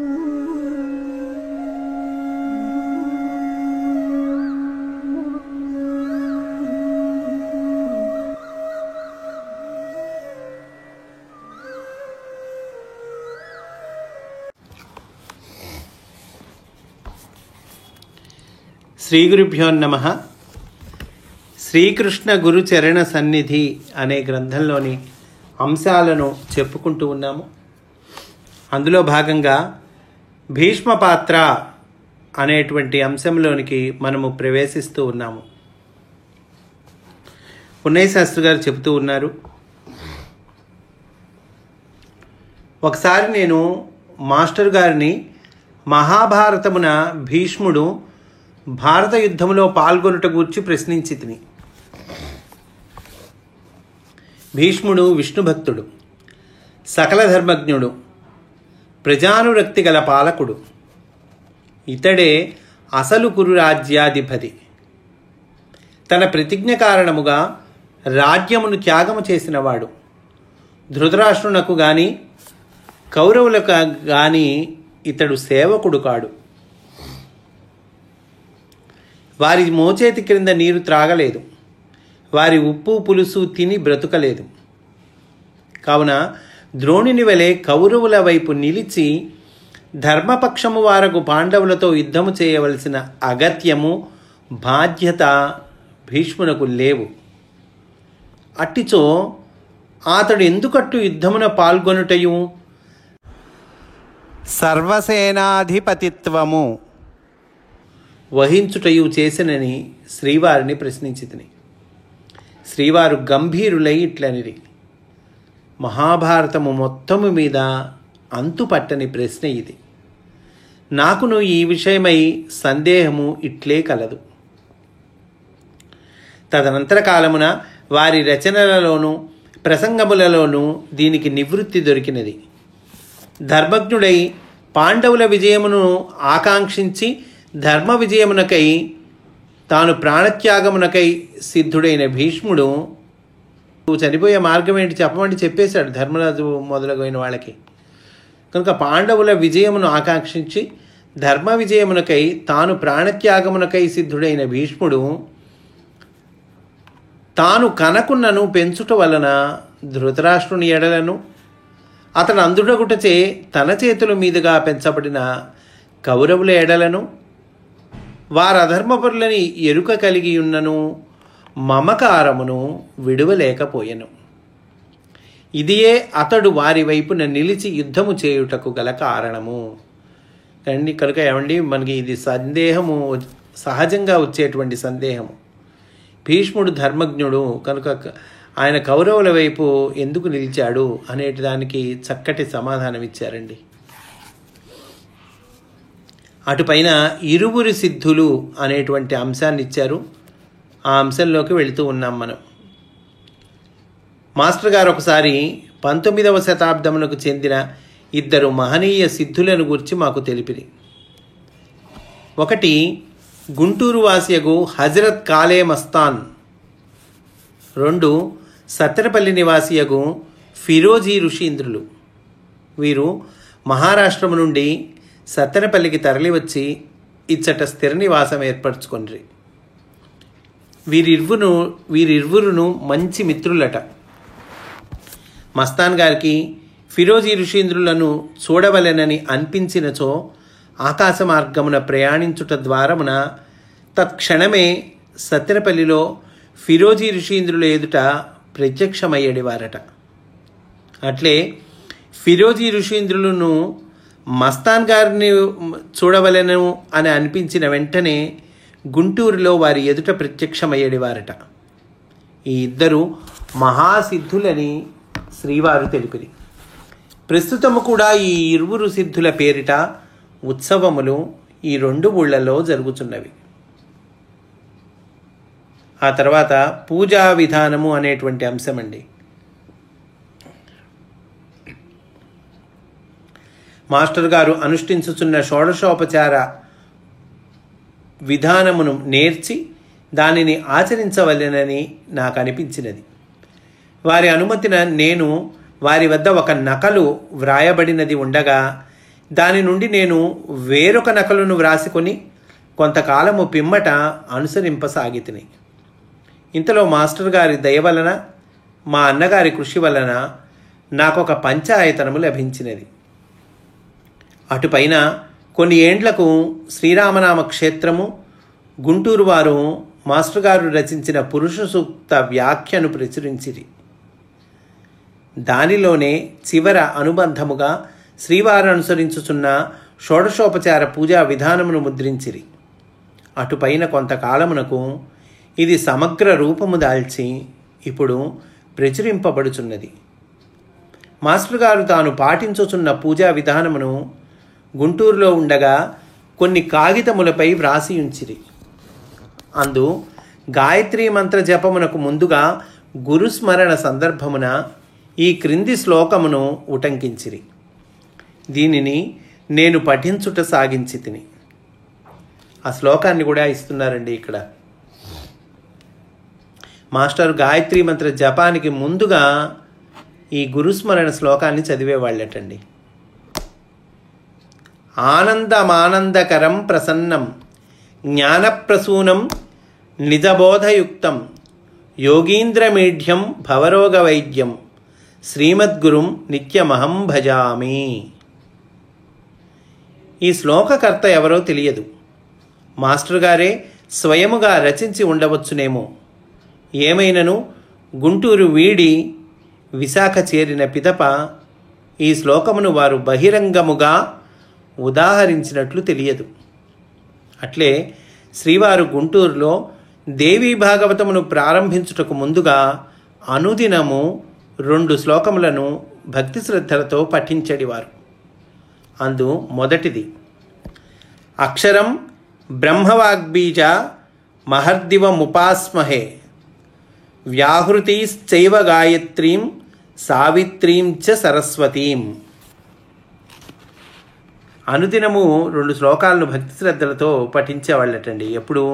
శ్రీ గురుభ్యో నమః. శ్రీకృష్ణ గురు చరణ సన్నిధి అనే గ్రంథంలోని అంశాలను చెప్పుకుంటూ ఉన్నాము. అందులో భాగంగా భీష్మ పాత్ర అనేటువంటి అంశంలోనికి మనము ప్రవేశిస్తూ ఉన్నాము. పున్నయ్య శాస్త్రి గారు చెబుతూ ఉన్నారు, ఒకసారి నేను మాస్టర్ గారిని మహాభారతమున భీష్ముడు భారత యుద్ధంలో పాల్గొనుట గూర్చి ప్రశ్నించి తిని. భీష్ముడు విష్ణు భక్తుడు, సకల ధర్మజ్ఞుడు, ప్రజానురక్తి గల పాలకుడు. ఇతడే అసలు కురు రాజ్యాధిపతి. తన ప్రతిజ్ఞ కారణముగా రాజ్యమును త్యాగము చేసినవాడు. ధృతరాష్ట్రునకు గాని కౌరవులకు గాని ఇతడు సేవకుడు కాడు. వారి మోచేతి క్రింద నీరు త్రాగలేదు, వారి ఉప్పు పులుసు తిని బ్రతుకలేదు. కావున ద్రోణుని వలె కౌరవుల వైపు నిలిచి ధర్మపక్షము వారకు పాండవులతో యుద్ధము చేయవలసిన అగత్యము బాధ్యత భీష్మునకు లేవు. అట్టిచో అతడు ఎందుకట్టు యుద్ధమున పాల్గొనుటయు సర్వసేనాధిపతిత్వము వహించుటయు చేసినని శ్రీవారిని ప్రశ్నించితిని. శ్రీవారు గంభీరులై ఇట్లనిరి, మహాభారతము మొత్తము మీద అంతుపట్టని ప్రశ్న ఇది. నాకును ఈ విషయమై సందేహము ఇట్లే కలదు. తదనంతర కాలమున వారి రచనలలోనూ ప్రసంగములలోనూ దీనికి నివృత్తి దొరికినది. ధర్మజ్ఞుడై పాండవుల విజయమును ఆకాంక్షించి ధర్మ విజయమునకై తాను ప్రాణత్యాగమునకై సిద్ధుడైన భీష్ముడు చనిపోయే మార్గం ఏంటి చెప్పమంటే చెప్పేశాడు ధర్మరాజు మొదలగైన వాళ్ళకి. కనుక పాండవుల విజయమును ఆకాంక్షించి ధర్మ విజయమునకై తాను ప్రాణత్యాగమునకై సిద్ధుడైన భీష్ముడు తాను కనకున్నను పెంచుట వలన ధృతరాష్ట్రుని ఎడలను అతను అందుడగుటచే తన చేతుల మీదుగా పెంచబడిన కౌరవుల ఎడలను వారు అధర్మపరులని ఎరుక కలిగి ఉన్నను మమకారమును విడువలేకపోయెను. ఇదియే అతడు వారి వైపున నిలిచి యుద్ధము చేయుటకు గల కారణము. అండి కనుక ఏమండి మనకి ఇది సందేహము, సహజంగా వచ్చేటువంటి సందేహము. భీష్ముడు ధర్మజ్ఞుడు కనుక ఆయన కౌరవుల వైపు ఎందుకు నిలిచాడు అనేటి దానికి చక్కటి సమాధానం ఇచ్చారండి. అటుపైన ఇరువురి సిద్ధులు అనేటువంటి అంశాన్ని ఇచ్చారు. ఆ అంశంలోకి వెళుతూ ఉన్నాం మనం. మాస్టర్ గారు ఒకసారి 19వ శతాబ్దమునకు చెందిన ఇద్దరు మహనీయ సిద్ధులను గురించి మాకు తెలిపిరి. ఒకటి గుంటూరు వాసియగు హజరత్ కాలే మస్తాన్, 2 సత్తెనపల్లి నివాసియగు ఫిరోజీ ఋషీంద్రులు. వీరు మహారాష్ట్రము నుండి సత్తెనపల్లికి తరలివచ్చి ఇచ్చట స్థిర నివాసం ఏర్పరచుకొనిరి. వీరిరువురును మంచి మిత్రులట. మస్తాన్ గారికి ఫిరోజీ ఋషీంద్రులను చూడవలెనని అనిపించినచో ఆకాశ మార్గమున ప్రయాణించుట ద్వారమున తత్క్షణమే సత్తెనపల్లిలో ఫిరోజీ ఋషీంద్రుల ఎదుట ప్రత్యక్షమయ్యేడివారట. అట్లే ఫిరోజీ ఋషీంద్రులను మస్తాన్ గారిని చూడవలెను అని అనిపించిన వెంటనే గుంటూరులో వారి ఎదుట ప్రత్యక్షమయ్యేడివారట. ఈ ఇద్దరు మహాసిద్ధులని శ్రీవారు తెలిపిరి. ప్రస్తుతము కూడా ఈ ఇరువురు సిద్ధుల పేరిట ఉత్సవములు ఈ 2 ఊళ్ళలో జరుగుతున్నవి. ఆ తర్వాత పూజా విధానము అనేటువంటి అంశమండి. మాస్టర్ గారు అనుష్ఠించుచున్న షోడశోపచార విధానమును నేర్చి దానిని ఆచరించవలెనని నాకు అనిపించినది. వారి అనుమతిన నేను వారి వద్ద ఒక నకలు వ్రాయబడినది ఉండగా దాని నుండి నేను వేరొక నకలును వ్రాసుకొని కొంతకాలము పిమ్మట అనుసరింపసాగితిని. ఇంతలో మాస్టర్ గారి దయ వలన, మా అన్నగారి కృషి వలన నాకొక పంచాయతనము లభించినది. అటుపైన కొన్ని ఏండ్లకు శ్రీరామనామ క్షేత్రము గుంటూరు వారు మాస్టర్ గారు రచించిన పురుష సూక్త వ్యాఖ్యను ప్రచురించిరి. దానిలోనే చివర అనుబంధముగా శ్రీవారు అనుసరించుచున్న షోడశోపచార పూజా విధానమును ముద్రించిరి. అటుపైన కొంతకాలమునకు ఇది సమగ్ర రూపము దాల్చి ఇప్పుడు ప్రచురింపబడుచున్నది. మాస్టర్ గారు తాను పాటించుచున్న పూజా విధానమును గుంటూరులో ఉండగా కొన్ని కాగితములపై వ్రాసి ఉంచిరి. అందు గాయత్రీ మంత్ర జపమునకు ముందుగా గురుస్మరణ సందర్భమున ఈ క్రింది శ్లోకమును ఉటంకించిరి. దీనిని నేను పఠించుట సాగించి తిని. ఆ శ్లోకాన్ని కూడా ఇస్తున్నారండి ఇక్కడ. మాస్టర్ గాయత్రీ మంత్ర జపానికి ముందుగా ఈ గురుస్మరణ శ్లోకాన్ని చదివేవాళ్ళటండి. ఆనందమానందకరం ప్రసన్నం జ్ఞానప్రసూనం నిజబోధయుక్తం యోగీంద్రమీఢ్యం భవరోగ వైద్యం శ్రీమద్గురుం నిత్యమహం భజామి. ఈ శ్లోకకర్త ఎవరో తెలియదు. మాస్టర్ గారే స్వయముగా రచించి ఉండవచ్చునేమో. ఏమైనను గుంటూరు వీడి విశాఖ చేరిన పిదప ఈ శ్లోకమును వారు బహిరంగముగా ఉదాహరించినట్లు తెలియదు. అట్లే శ్రీవారు గుంటూరులో దేవీ భాగవతమును ప్రారంభించుటకు ముందుగా అనుదినము 2 శ్లోకములను భక్తి శ్రద్ధలతో పఠించడివారు. అందు మొదటిది అక్షరం బ్రహ్మవాగ్బీజ మహర్దివముపాస్మహే వ్యాహృతిశ్చైవ గాయత్రీం సావిత్రీం చ సరస్వతీం. అనుదినము 2 శ్లోకాలను భక్తి శ్రద్ధలతో పఠించేవాళ్ళటండి. ఎప్పుడు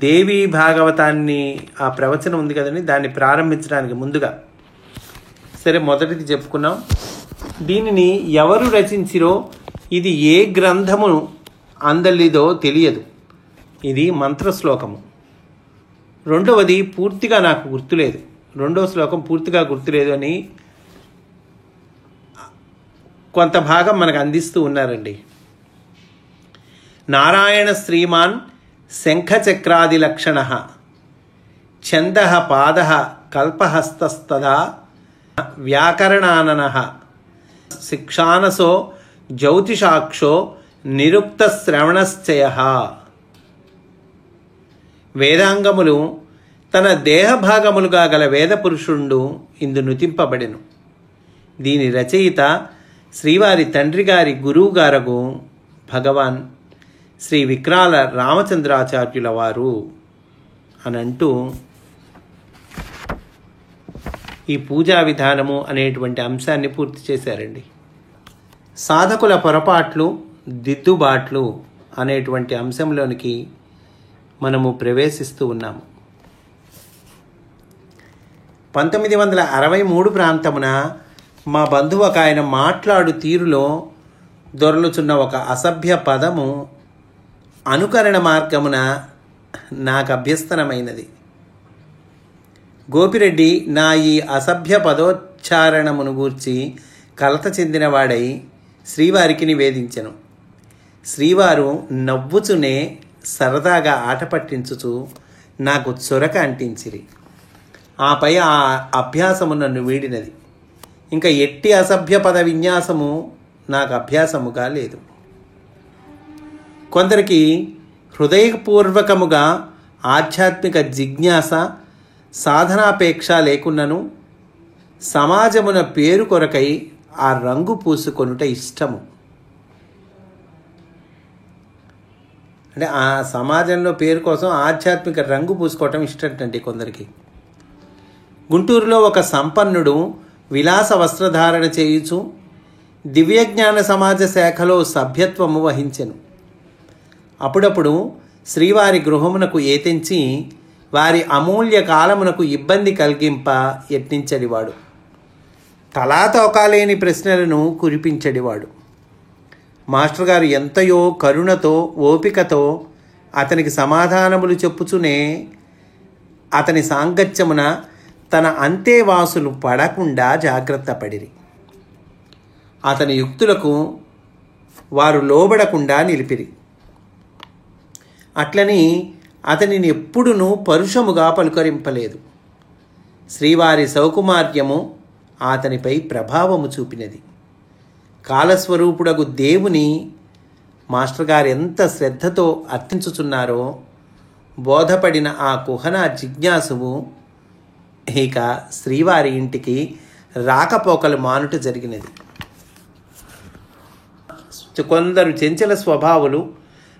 దేవీ భాగవతాన్ని, ఆ ప్రవచనం ఉంది కదండి, దాన్ని ప్రారంభించడానికి ముందుగా. సరే, మొదటిది చెప్పుకున్నాం. దీనిని ఎవరు రచించిరో, ఇది ఏ గ్రంథము అందలిదో తెలియదు. ఇది మంత్రశ్లోకము. రెండవది పూర్తిగా నాకు గుర్తులేదు. 2వ శ్లోకం పూర్తిగా గుర్తులేదు అని కొంత భాగం మనకు అందిస్తూ ఉన్నారండి. నారాయణ శ్రీమాన్ శంఖచక్రాది లక్షణ ఛంద పాద కల్పహస్తస్తదా వ్యాకరణానన శిక్షానసో జ్యోతిషాక్షో నిరుక్త శ్రవణశ్చయ. వేదాంగములు తన దేహభాగములుగా గల వేద పురుషుండు ఇందు నుతింపబడెను. దీని రచయిత శ్రీవారి తండ్రి గారి గురువు గారగు భగవాన్ శ్రీ విక్రాల రామచంద్రాచార్యుల వారు అని అంటూ ఈ పూజా విధానము అనేటువంటి అంశాన్ని పూర్తి చేశారండి. సాధకుల పొరపాట్లు, దిద్దుబాట్లు అనేటువంటి అంశంలోనికి మనము ప్రవేశిస్తూ ఉన్నాము. 1963 ప్రాంతమున మా బంధువు ఒక ఆయన మాట్లాడు తీరులో దొరలుచున్న ఒక అసభ్య పదము అనుకరణ మార్గమున నాకు అభ్యస్తనమైనది. గోపిరెడ్డి నా ఈ అసభ్య పదోచ్చారణమును గూర్చి కలత చెందినవాడై శ్రీవారికి నివేదించెను. శ్రీవారు నవ్వుచునే సరదాగా ఆట పట్టించుచు నాకు చొరక అంటించిరి. ఆపై ఆ అభ్యాసము నన్ను వీడినది. ఇంకా ఎట్టి అసభ్య పద విన్యాసము నాకు అభ్యాసముగా లేదు. కొందరికి హృదయపూర్వకముగా ఆధ్యాత్మిక జిజ్ఞాస, సాధనాపేక్ష లేకున్నను సమాజమున పేరు కొరకై ఆ రంగు పూసుకొనుట ఇష్టము. అంటే ఆ సమాజంలో పేరు కోసం ఆధ్యాత్మిక రంగు పూసుకోవటం ఇష్టంటండి కొందరికి. గుంటూరులో ఒక సంపన్నుడు విలాస వస్త్రధారణ చేయుచు దివ్యజ్ఞాన సమాజ శాఖలో సభ్యత్వము వహించెను. అప్పుడప్పుడు శ్రీవారి గృహమునకు ఏతెంచి వారి అమూల్య కాలమునకు ఇబ్బంది కలిగింప యత్నించడివాడు. తలాతోకాలేని ప్రశ్నలను కురిపించడివాడు. మాస్టర్ గారు ఎంతయో కరుణతో ఓపికతో అతనికి సమాధానములు చెప్పుచునే అతని సాంగత్యమున తన అంతేవాసులు పడకుండా జాగ్రత్త పడిరి. అతని యుక్తులకు వారు లోబడకుండా నిలిపిరి. అట్లని అతనిని ఎప్పుడునూ పరుషముగా పలుకరింపలేదు. శ్రీవారి సౌకుమార్యము అతనిపై ప్రభావము చూపినది. కాలస్వరూపుడగు దేవుని మాస్టర్ గారు ఎంత శ్రద్ధతో అర్చించుచున్నారో బోధపడిన ఆ కుహన జిజ్ఞాసువు ఇక శ్రీవారి ఇంటికి రాకపోకలు మానుట జరిగినది. కొందరు చెంచల స్వభావులు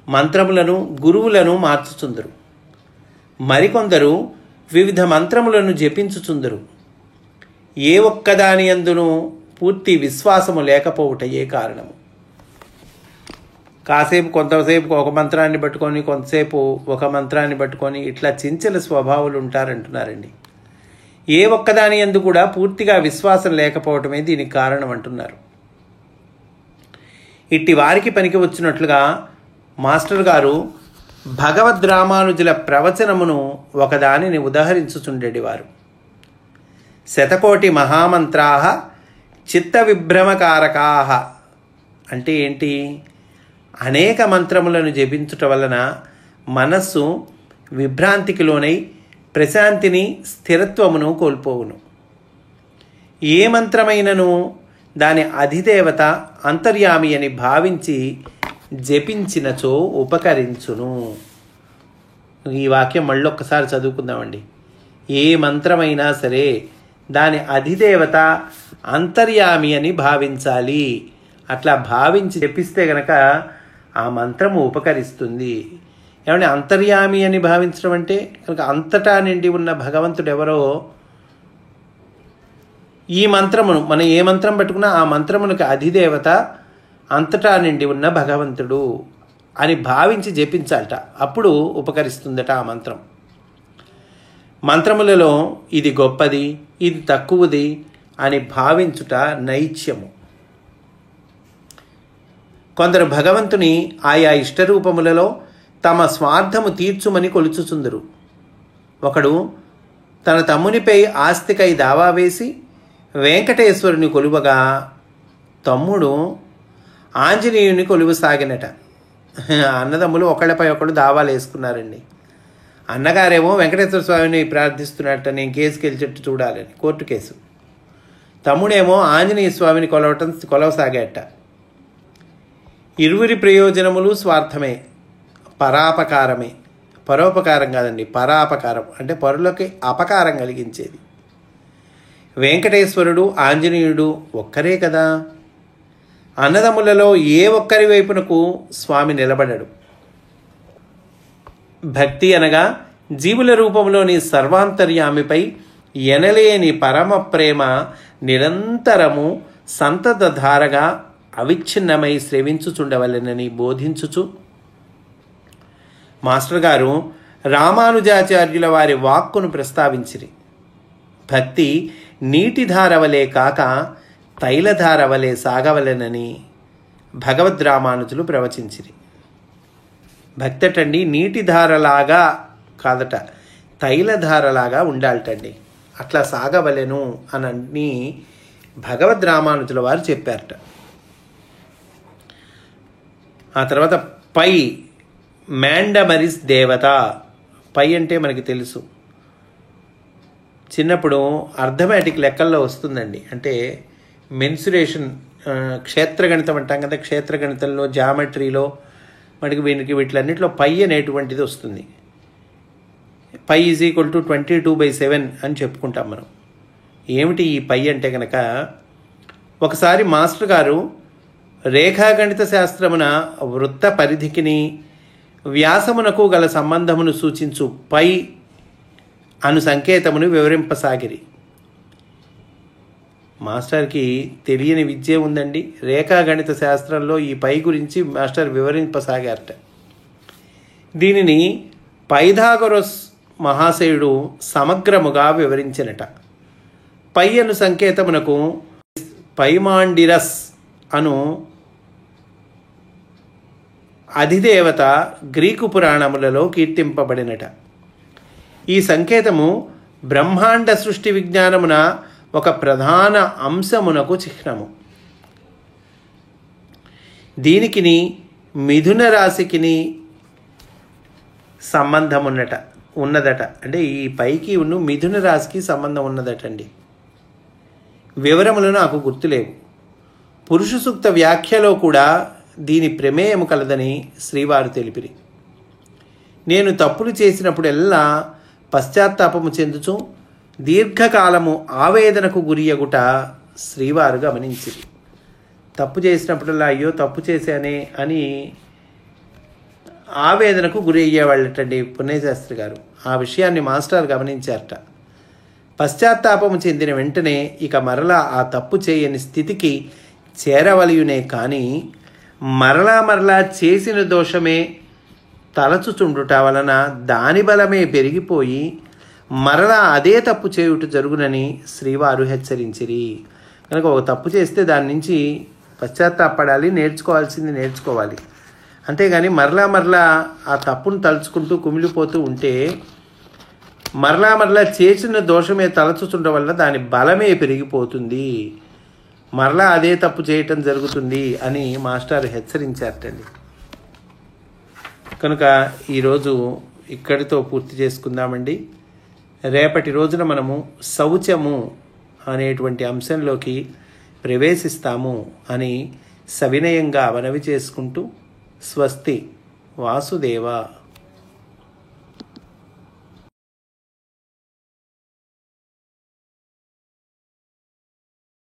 మంత్రములను గురువులను మార్చుచుందరు. మరికొందరు వివిధ మంత్రములను జపించుచుందరు. ఏ ఒక్కదాని యందును పూర్తి విశ్వాసము లేకపోవుటయే కారణము. కొంతసేపు ఒక మంత్రాన్ని పట్టుకొని కొంతసేపు ఒక మంత్రాన్ని పట్టుకొని ఇట్లా చెంచల స్వభావాలు ఉంటారంటున్నారండి. ఏ ఒక్కదాని యందు కూడా పూర్తిగా విశ్వాసం లేకపోవటమే దీనికి కారణం అంటున్నారు. ఇట్టి వారికి పనికి వచ్చినట్లుగా మాస్టర్ గారు భగవద్ రామానుజుల ప్రవచనమును ఒకదానిని ఉదహరించుచుండేవారు. శతకోటి మహామంత్రాః చిత్త విభ్రమకారకాః అంటే ఏంటి? అనేక మంత్రములను జపించుట వలన మనస్సు విభ్రాంతికి లోనై ప్రశాంతిని స్థిరత్వమును కోల్పోవును. ఏ మంత్రమైనను దాని అధిదేవత అంతర్యామి అని భావించి జపించినచో ఉపకరించును. ఈ వాక్యం మళ్ళొక్కసారి చదువుకుందామండి. ఏ మంత్రమైనా సరే దాని అధిదేవత అంతర్యామి అని భావించాలి. అట్లా భావించి జపిస్తే గనక ఆ మంత్రము ఉపకరిస్తుంది. ఏమంటే అంతర్యామి అని భావించడం అంటే కనుక అంతటా నిండి ఉన్న భగవంతుడు ఎవరో ఈ మంత్రమును మనం ఏ మంత్రం పట్టుకున్నా ఆ మంత్రమునకు అధిదేవత అంతటా నిండి ఉన్న భగవంతుడు అని భావించి జపించాలట. అప్పుడు ఉపకరిస్తుందట ఆ మంత్రం. మంత్రములలో ఇది గొప్పది, ఇది తక్కువది అని భావించుట నైత్యము. కొందరు భగవంతుని ఆయా ఇష్టరూపములలో తమ స్వార్థము తీర్చుమని కొలుచుచుందరు. ఒకడు తన తమ్మునిపై ఆస్తికై దావా వేసి వెంకటేశ్వరుని కొలువగా తమ్ముడు ఆంజనేయుని కొలువు సాగినట. అన్నదమ్ములు ఒకళ్ళపై ఒకడు దావాలు వేసుకున్నారండి. అన్నగారేమో వెంకటేశ్వర స్వామిని ప్రార్థిస్తున్నట్ట, నేను కేసు గెలిచెట్టు చూడాలని కోర్టు కేసు. తమ్ముడేమో ఆంజనేయ స్వామిని కొలవసాగేట. ఇరువురి ప్రయోజనములు స్వార్థమే, పరాపకారమే. పరోపకారం కాదండి, పరాపకారం అంటే పరులకి అపకారం కలిగించేది. వెంకటేశ్వరుడు ఆంజనేయుడు ఒక్కరే కదా. అన్నదమ్ములలో ఏ ఒక్కరి వైపునకు స్వామి నిలబడడు. భక్తి అనగా జీవుల రూపంలోని సర్వాంతర్యామిపై ఎనలేని పరమ ప్రేమ నిరంతరము సంతతధారగా అవిచ్ఛిన్నమై శ్రవించుచుండవలెనని బోధించుచు మాస్టర్ గారు రామానుజాచార్యుల వారి వాక్కును ప్రస్తావించిరి. భక్తి నీటిధారవలే కాక తైలధారవలే సాగవలెనని భగవద్ రామానుజులు ప్రవచించిరి. భక్తి అటండి నీటిధారలాగా కాదట, తైలధారలాగా ఉండాలటండి. అట్లా సాగవలెను అని భగవద్ రామానుజుల వారు చెప్పారట. ఆ తర్వాత పై మ్యాండమరిస్ దేవత. పై అంటే మనకి తెలుసు, చిన్నప్పుడు అర్థమెటిక్ లెక్కల్లో వస్తుందండి. అంటే మెన్సురేషన్, క్షేత్రగణితం అంటాం కదా, క్షేత్రగణితంలో జామెట్రీలో మనకి వీటిలన్నింటిలో పై అనేటువంటిది వస్తుంది. పై ఈజ్ ఈక్వల్ టు 22/7 అని చెప్పుకుంటాం మనం. ఏమిటి ఈ పై అంటే కనుక, ఒకసారి మాస్టర్ గారు రేఖాగణిత శాస్త్రమున వృత్త పరిధికిని వ్యాసమునకు గల సంబంధమును సూచించు పై అను సంకేతమును వివరింపసాగిరి. మాస్టర్కి తెలియని విద్య ఉందండి. రేఖాగణిత శాస్త్రంలో ఈ పై గురించి మాస్టర్ వివరింపసాగారట. దీనిని పైథాగొరస్ మహాశయుడు సమగ్రముగా వివరించినట. పై అను సంకేతమునకు పైమాండిరస్ అను అధిదేవత గ్రీకు పురాణములలో కీర్తింపబడినట. ఈ సంకేతము బ్రహ్మాండ సృష్టి విజ్ఞానమున ఒక ప్రధాన అంశమునకు చిహ్నము. దీనికిని మిథున రాశికిని సంబంధం ఉన్నదట. అంటే ఈ పైకి ఉన్న మిథున రాశికి సంబంధం ఉన్నదటండి. వివరములు నాకు గుర్తులేవు. పురుష సూక్త వ్యాఖ్యలో కూడా దీని ప్రమేయము కలదని శ్రీవారు తెలిపిరి. నేను తప్పులు చేసినప్పుడెల్లా పశ్చాత్తాపము చెందుచు దీర్ఘకాలము ఆవేదనకు గురియగుట శ్రీవారు గమనించిరి. తప్పు చేసినప్పుడల్లా అయ్యో తప్పు చేశానే అని ఆవేదనకు గురి అయ్యేవాళ్ళటండి పుణ్యశాస్త్రి గారు. ఆ విషయాన్ని మాస్టర్ గమనించారట. పశ్చాత్తాపము చెందిన వెంటనే ఇక మరలా ఆ తప్పు చేయని స్థితికి చేరవలయునే కానీ మరలా చేసిన దోషమే తలచుచుండుట వలన దాని బలమే పెరిగిపోయి మరలా అదే తప్పు చేయుట జరుగునని శ్రీవారు హెచ్చరించిరి. కనుక ఒక తప్పు చేస్తే దాని నుంచి పశ్చాత్తాపడాలి, నేర్చుకోవాల్సింది నేర్చుకోవాలి. అంతేగాని మరలా ఆ తప్పును తలుచుకుంటూ కుమిలిపోతూ ఉంటే మరలా చేసిన దోషమే తలచుచుండడం వల్ల దాని బలమే పెరిగిపోతుంది, మరలా అదే తప్పు చేయటం జరుగుతుంది అని మాస్టర్ హెచ్చరించారటండి. కనుక ఈరోజు ఇక్కడితో పూర్తి చేసుకుందామండి. రేపటి రోజున మనము శౌచము అనేటువంటి అంశంలోకి ప్రవేశిస్తాము అని సవినయంగా మనవి చేసుకుంటూ స్వస్తి. వాసుదేవ.